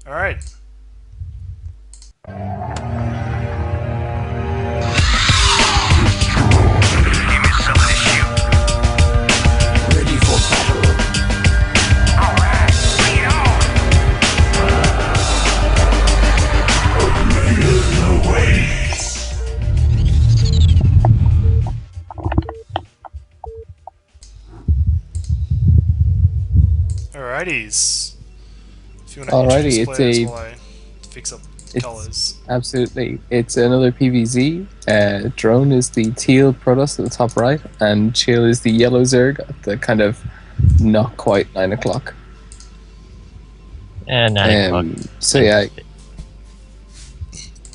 All right. Give me some of this shit. Ready for battle. Alright, bring it on. Alrighties. If you want to Alrighty, introduce it's players a while I fix up it's colors. absolutely it's another PVZ. Drone is the teal Protoss at the top right, and Chill is the yellow Zerg at the kind of not quite 9 o'clock. And 9 o'clock. So yeah,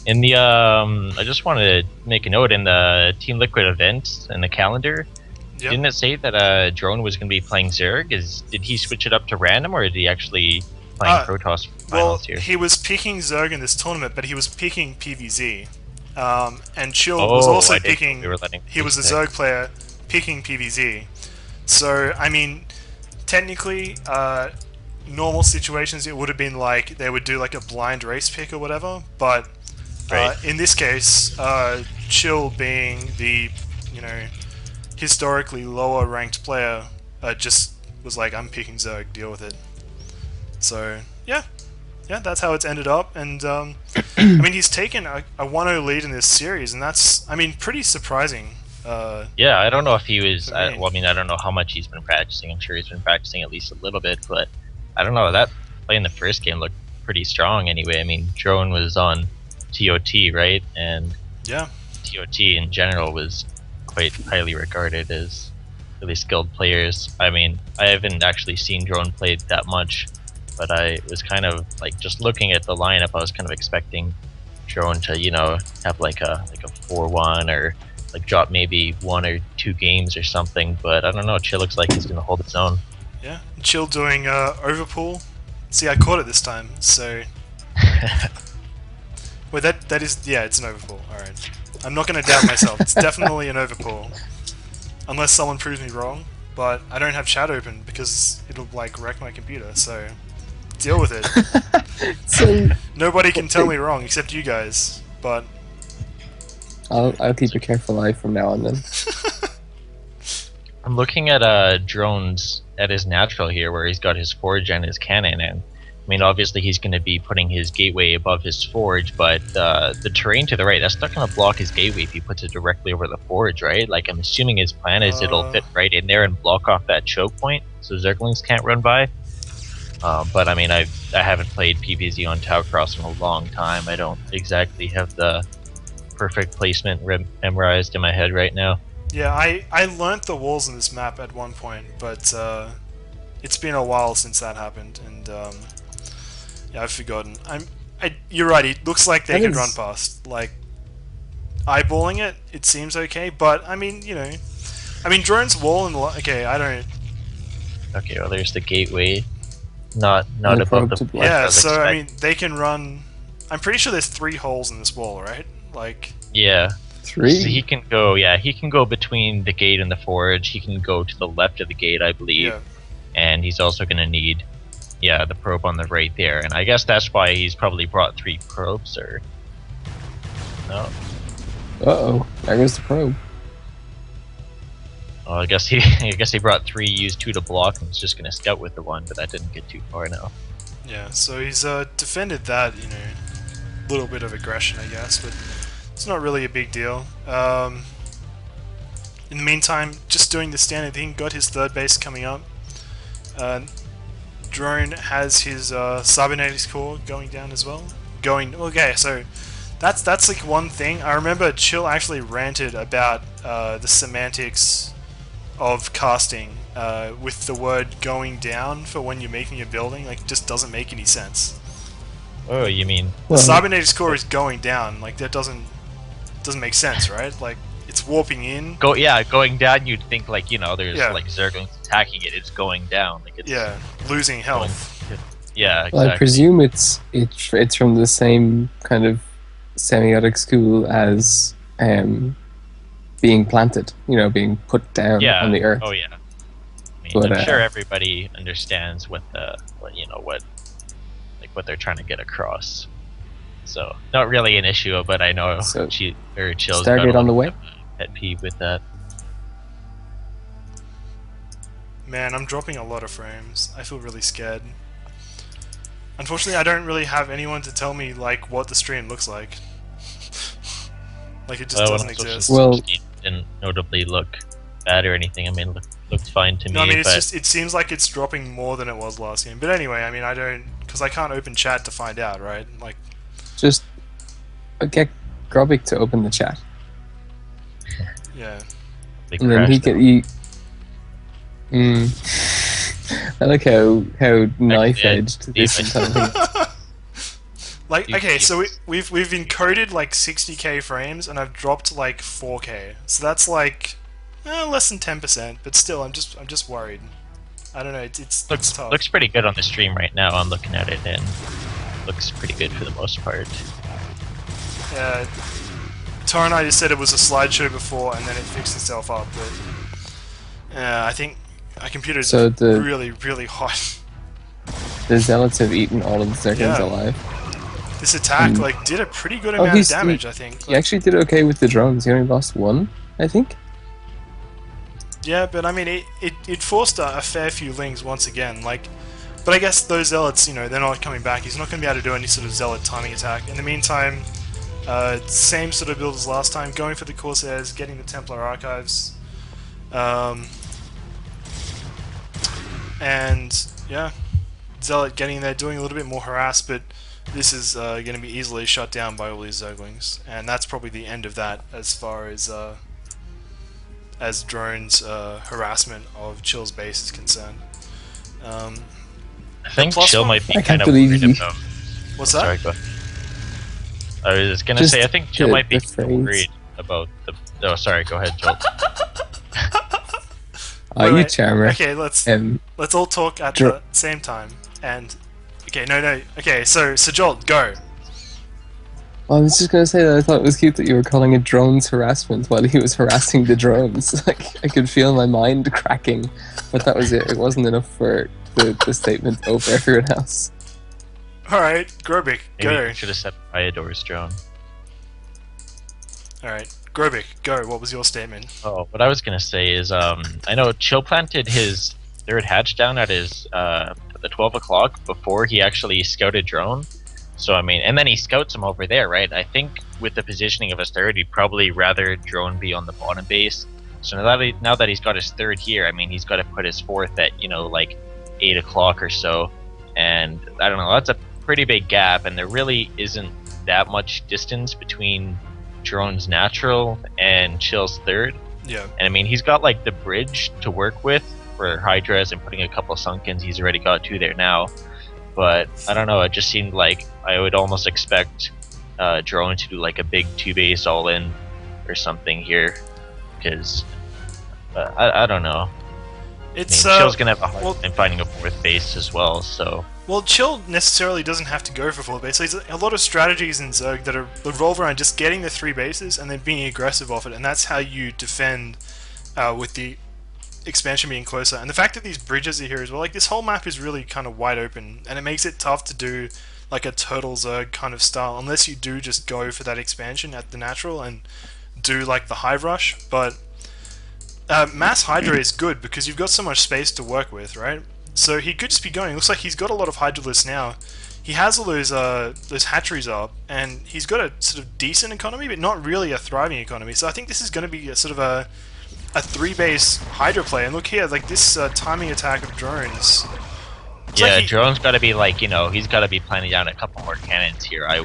In the I just wanted to make a note in the Team Liquid event in the calendar. Yep. Didn't it say that Drone was going to be playing Zerg? Did he switch it up to random, or did he actually playing Protoss Well, finals here? he was picking Zerg in this tournament, but he was picking PVZ. And Chill was also I didn't know picking. we were letting He was a people pick. Zerg player picking PVZ. So, I mean, technically, normal situations it would have been like they would do like a blind race pick or whatever, but Right. in this case, Chill being the, historically lower ranked player, just was like, I'm picking Zerg, deal with it. So, yeah, that's how it's ended up, and I mean, he's taken a 1-0 lead in this series, and that's, I mean, pretty surprising. Yeah, I don't know if he was. For me. I don't know how much he's been practicing. I'm sure he's been practicing at least a little bit, but I don't know. That play in the first game looked pretty strong anyway. I mean, Drone was on TOT, right? And Yeah. TOT in general was quite highly regarded as really skilled players. I mean, I haven't actually seen Drone play that much, but I was kind of like just looking at the lineup. I was kind of expecting Drone to, have like a 4-1 or like drop maybe 1 or 2 games or something. But I don't know. Chill looks like he's gonna hold his own. Yeah, Chill doing overpool. See, I caught it this time, so... Wait, that is... Yeah, it's an overpool, alright. I'm not going to doubt myself, it's definitely an overpool. Unless someone proves me wrong, but I don't have chat open because it'll, like, wreck my computer, so... Deal with it. so Nobody can tell me wrong, except you guys, but... I'll keep a careful eye from now on then. I'm looking at Drones at his natural here, where he's got his forge and his cannon, and I mean, obviously he's going to be putting his gateway above his forge, but the terrain to the right, that's not going to block his gateway if he puts it directly over the forge, right? Like, I'm assuming his plan is it'll fit right in there and block off that choke point, so Zerglings can't run by. But I mean, I haven't played PvZ on Towercross in a long time. I don't exactly have the perfect placement memorized in my head right now. Yeah, I learnt the walls in this map at one point, but it's been a while since that happened, and yeah, I've forgotten. You're right. It looks like they could run past. Like eyeballing it, it seems okay, but I mean, Drone's wall and okay, I don't. Okay, well, there's the gateway, not And above the probe to forge. Yeah, I was so I expecting. mean, they can run. I'm pretty sure there's 3 holes in this wall, right? Like. Yeah. 3. So he can go. Yeah, he can go between the gate and the forge. He can go to the left of the gate, I believe. Yeah. And he's also going to need, the probe on the right there. And I guess that's why he's probably brought 3 probes, or no? Uh-oh, there goes the probe. Well, I guess he brought 3, used 2 to block, and was just going to scout with the 1, but that didn't get too far now. Yeah, so he's defended that, little bit of aggression, I guess, but it's not really a big deal. In the meantime, just doing the standard thing, got his 3rd base coming up. Drone has his cybernetics core going down as well. Okay, so that's like one thing. I remember Chill actually ranted about the semantics of casting with the word going down for when you're making a building. Like, it just doesn't make any sense. Oh, you mean? The cybernetics core is going down. Like, that doesn't make sense, right? Like, it's warping in. Going down, you'd think like, there's Yeah. like Zerglings attacking it, it's going down. Like it's Yeah, losing health. Yeah, Well, I exactly. presume it's from the same kind of semiotic school as being planted, being put down Yeah. on the earth. Oh yeah. I mean, But, I'm sure everybody understands what like what they're trying to get across. So not really an issue, but I know So, Chill's Stargate got a on the little way? bit of a pet peeve with that. Man, I'm dropping a lot of frames. I feel really scared. Unfortunately, I don't really have anyone to tell me like what the stream looks like. Like it just doesn't exist. Well- It didn't notably look bad or anything. I mean, looked fine to me. No, I mean it's but just it seems like it's dropping more than it was last game. But anyway, I mean I don't because I can't open chat to find out, right? Like Just get Grobik to open the chat. yeah. they And then he crashed can... it. I like how knife-edged this Steve, entire thing. Like You- okay, so we've encoded like 60k frames and I've dropped like 4k. So that's like less than 10%, but still I'm just worried. I don't know, it's tough. Looks pretty good on the stream right now. I'm looking at it and looks pretty good for the most part. Yeah. Torenhire just said it was a slideshow before and then it fixed itself up, but I think our computer's So the- really hot. The Zealots have eaten all of the Zerglings Yeah. alive. This attack Mm. like did a pretty good Oh, amount of he's- damage, I think. He actually did okay with the drones. He only lost one, I think. Yeah, but I mean, it forced a fair few lings once again. Like, but I guess those zealots, you know, they're not coming back. He's not going to be able to do any sort of zealot timing attack. In the meantime, same sort of build as last time, going for the Corsairs, getting the Templar archives, and yeah, zealot getting there, doing a little bit more harass, but this is going to be easily shut down by all these Zerglings, and that's probably the end of that as far as drones harassment of Chill's base is concerned. I think plus Chill one- might be I kind can't of believe worried you- about. What's that? Sorry, go ahead. I was gonna Just say I think Chill the- might be the phrase. worried about the. Oh, sorry. Go ahead, Joel. Oh, you Wait, charmer. Okay, let's all talk at Dro- the same time. And okay, no. Okay, so Jolt, go. Well, I was just gonna say that I thought it was cute that you were calling it drones harassment while he was harassing the drones. Like I could feel my mind cracking, but that was it. It wasn't enough for the statement over everyone else. All right, Grobik, Maybe go. you should have said Iodor's drone. All right, Grobik, go. What was your statement? Oh, what I was gonna say is, I know Chill planted his third hatch down at his the 12 o'clock before he actually scouted drone. So I mean, and then he scouts him over there, right? I think with the positioning of his third, he'd probably rather drone be on the bottom base. So now that he's got his third here, I mean, he's got to put his fourth at like 8 o'clock or so. And I don't know, that's a pretty big gap, and there really isn't that much distance between drone's natural and Chill's third. Yeah. And I mean, he's got like the bridge to work with for Hydras and putting a couple Sunkens. He's already got 2 there now. But I don't know, it just seemed like I would almost expect drone to do like a big 2-base all in or something here. Because I don't know. It's Chill's gonna have a hard well- time finding a 4th base as well, so. Well, Chill necessarily doesn't have to go for 4 bases. There's a lot of strategies in Zerg that revolve around just getting the 3 bases and then being aggressive off it, and that's how you defend with the expansion being closer. And the fact that these bridges are here as well, like this whole map is really kind of wide open, and it makes it tough to do like a total Zerg kind of style, unless you do just go for that expansion at the natural and do like the hive rush. But Mass Hydra is good because you've got so much space to work with, right? So he could just be going. Looks like he's got a lot of Hydralisks now. He has all those hatcheries up, and he's got a sort of decent economy, but not really a thriving economy. So I think this is going to be a sort of a 3-base Hydra play. And look here, like this timing attack of drones. It's Yeah, like drone's got to be like, he's got to be planning down a couple more cannons here. I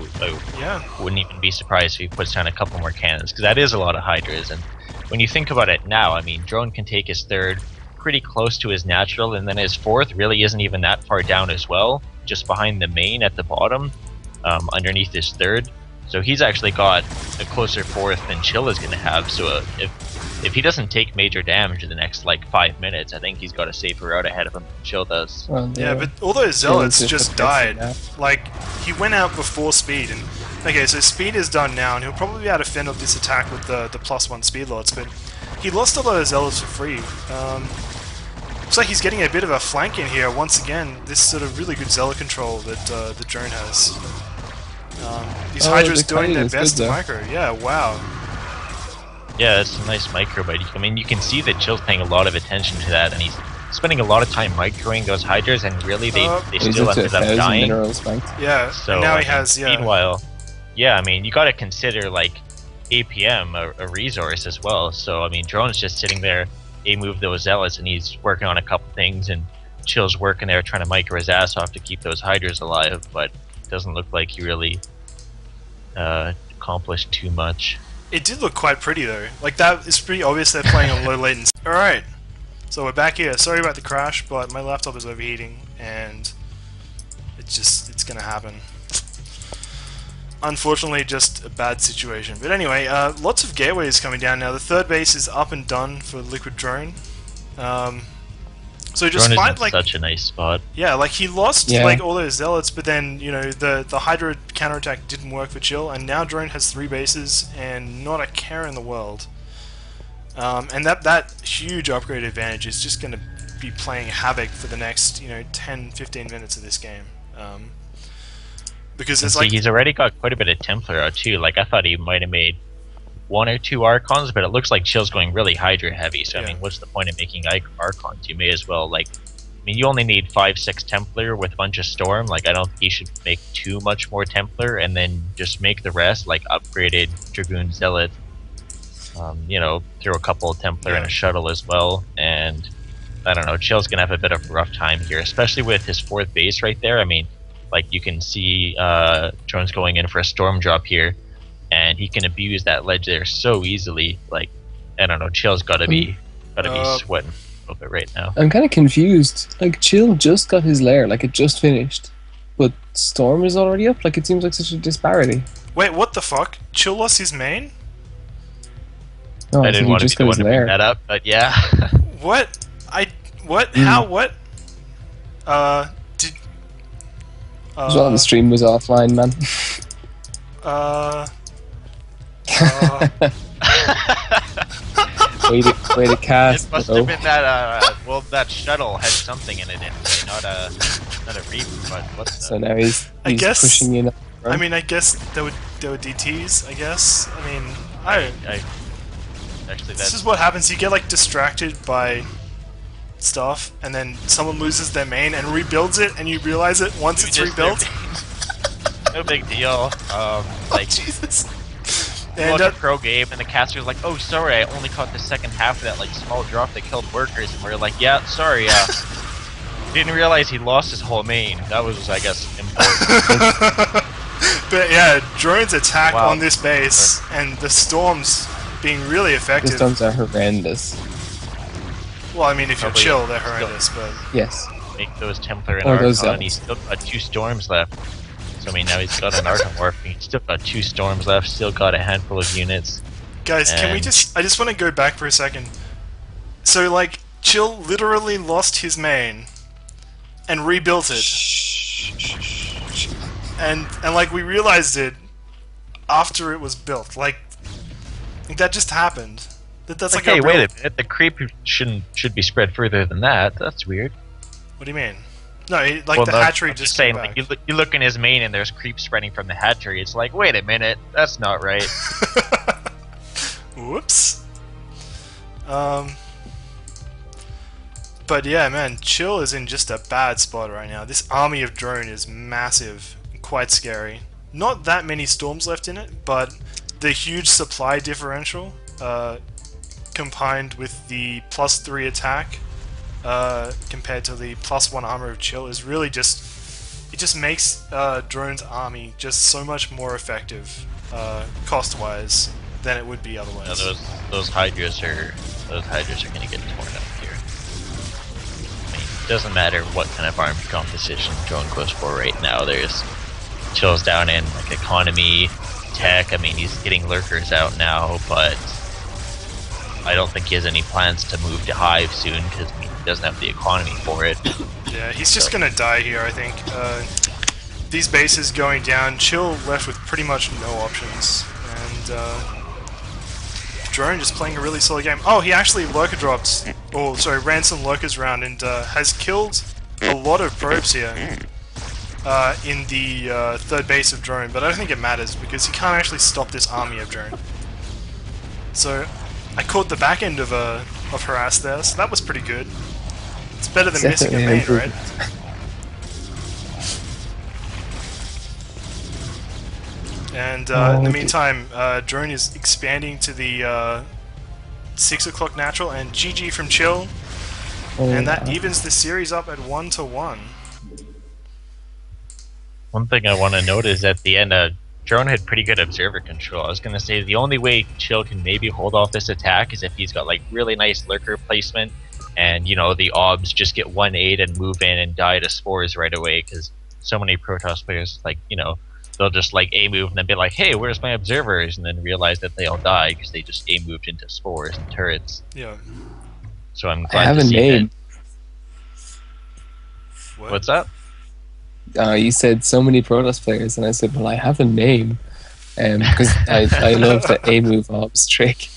yeah. wouldn't even be surprised if he puts down a couple more cannons, because that is a lot of Hydras. And when you think about it now, I mean, drone can take his third pretty close to his natural, and then his 4th really isn't even that far down as well, just behind the main at the bottom, underneath his 3rd. So he's actually got a closer 4th than Chill is going to have. So if he doesn't take major damage in the next like 5 minutes, I think he's got a safer route ahead of him than Chill does. Well, Yeah, but all those zealots Chill's just just died. defensive Like, he went out before speed, and okay, so speed is done now, and he'll probably be able to fend off this attack with the +1 speed lots, but he lost a lot of zealots for free. Looks like he's getting a bit of a flank in here once again. This sort of really good Zealot control that the drone has. These Hydras the doing their Kaiju is best good, to though. micro. Yeah, wow. Yeah, it's a nice micro, but I mean, you can see that Chill's paying a lot of attention to that, and he's spending a lot of time microing those Hydras, and really they He's still up to ended up 1,000 dying. minerals banked. Yeah, So and now I he mean, has, yeah. Meanwhile, yeah, I mean, you got to consider like APM a resource as well. So I mean, Drone's just sitting there, move those zealots, and he's working on a couple things, and Chill's working there trying to micro his ass off to keep those Hydras alive, but it doesn't look like he really accomplished too much. It did look quite pretty though. Like that, it's pretty obvious they're playing on low latency. Alright, so we're back here. Sorry about the crash, but my laptop is overheating and it's gonna happen. Unfortunately, just a bad situation. But anyway, lots of gateways coming down now. The third base is up and done for Liquid Drone. So Drone is despite in like such a nice spot. yeah, like he lost Yeah. like all those zealots, but then you know the Hydra counterattack didn't work for Chill, and now Drone has 3 bases and not a care in the world. And that huge upgrade advantage is just going to be playing havoc for the next 10-15 minutes of this game. Because it's See, like he's already got quite a bit of Templar out too. Like I thought he might have made 1 or 2 Archons, but it looks like Chill's going really Hydra heavy. So I Yeah. mean, what's the point of making Archons? You may as well I mean, you only need 5-6 Templar with a bunch of Storm. Like I don't think you should make too much more Templar, and then just make the rest like upgraded Dragoon Zealot. Throw a couple of Templar and a shuttle as well, and I don't know. Chill's gonna have a bit of a rough time here, especially with his 4th base right there. I mean, like you can see Drone's going in for a storm drop here, and he can abuse that ledge there so easily. Like I don't know, Chill's gotta be sweating a little bit right now. I'm kind of confused. Like, Chill just got his lair, like it just finished, but Storm is already up. Like, it seems like such a disparity. wait, what the fuck? Chill lost his main? No, I I didn't think he want to be just the got one his to bring lair. that up, but yeah. What? What? How? What? Did As well, the stream was offline, man. way to It cast. must have been that that shuttle had something in it anyway, not a reap, but what the So now he's I guess- pushing in. I mean, I guess there were DTs. I guess. I mean, actually this that's is what happens. You get like distracted by stuff, and then someone loses their main and rebuilds it, and you realize it once it's just rebuilt. no big deal. Like Jesus. you And watch a pro game and the caster's like, oh sorry, I only caught the second half of that like small drop that killed workers, and we're like, yeah, sorry, didn't realize he lost his whole main. That was, I guess, important. but yeah, Drone's attack Wow. on this base and the storms being really The effective. storms are horrendous. Well, I mean, if you're Probably chill, they're still- horrendous, but Yes. Make those Templar and Or those Archon, and he's zealots. still got 2 storms left. So I mean, now he's got an Archon Warp, he's still got 2 storms left, still got a handful of units. guys, can we And- I just want to go back for a second. So, like, Chill literally lost his main and rebuilt it. And like, we realized it after it was built. Like that just happened. That's like Hey, a wait real- a minute, the creep should be spread further than that. That's weird. What do you mean? No, like Well, the no, hatchery I'm just saying, came like, back. you look in his main and there's creep spreading from the hatchery. It's like, wait a minute, that's not right. Whoops. But yeah, man, Chill is in just a bad spot right now. This army of drone is massive, quite scary. Not that many storms left in it, but the huge supply differential, combined with the +3 attack, compared to the +1 armor of Chill, is really just... It just makes Drone's army just so much more effective, cost-wise, than it would be otherwise. Now, those Hydras are gonna get torn up here. I mean, it doesn't matter what kind of army composition Drone goes for right now. There's Chill's down in like economy, tech. I mean, he's getting lurkers out now, but I don't think he has any plans to move to Hive soon because he doesn't have the economy for it. Yeah, he's just gonna die here, I think. These bases going down, Chill left with pretty much no options, and Drone just playing a really solid game. Oh, he actually lurker dropped, or sorry, ran some lurkers around and has killed a lot of probes here in the third base of Drone, but I don't think it matters because he can't actually stop this army of Drone. So I caught the back end of harass there, so that was pretty good. It's better than missing a main, right? And in the meantime, Drone is expanding to the 6 o'clock natural, and GG from Chill, and that evens the series up at 1-1. One thing I want to note is at the end, Drone had pretty good observer control. I was going to say the only way Chill can maybe hold off this attack is if he's got like really nice lurker placement, and you know the obs just get 1-8 and move in and die to spores right away, because so many Protoss players, like, you know, they'll just like A move and then be like, hey, where's my observers? And then realize that they all die because they just A moved into spores and turrets. Yeah. So I'm I glad have to a see name. What? What's that? You said so many Protoss players, and I said, well, I have a name, because I love the A move ops trick.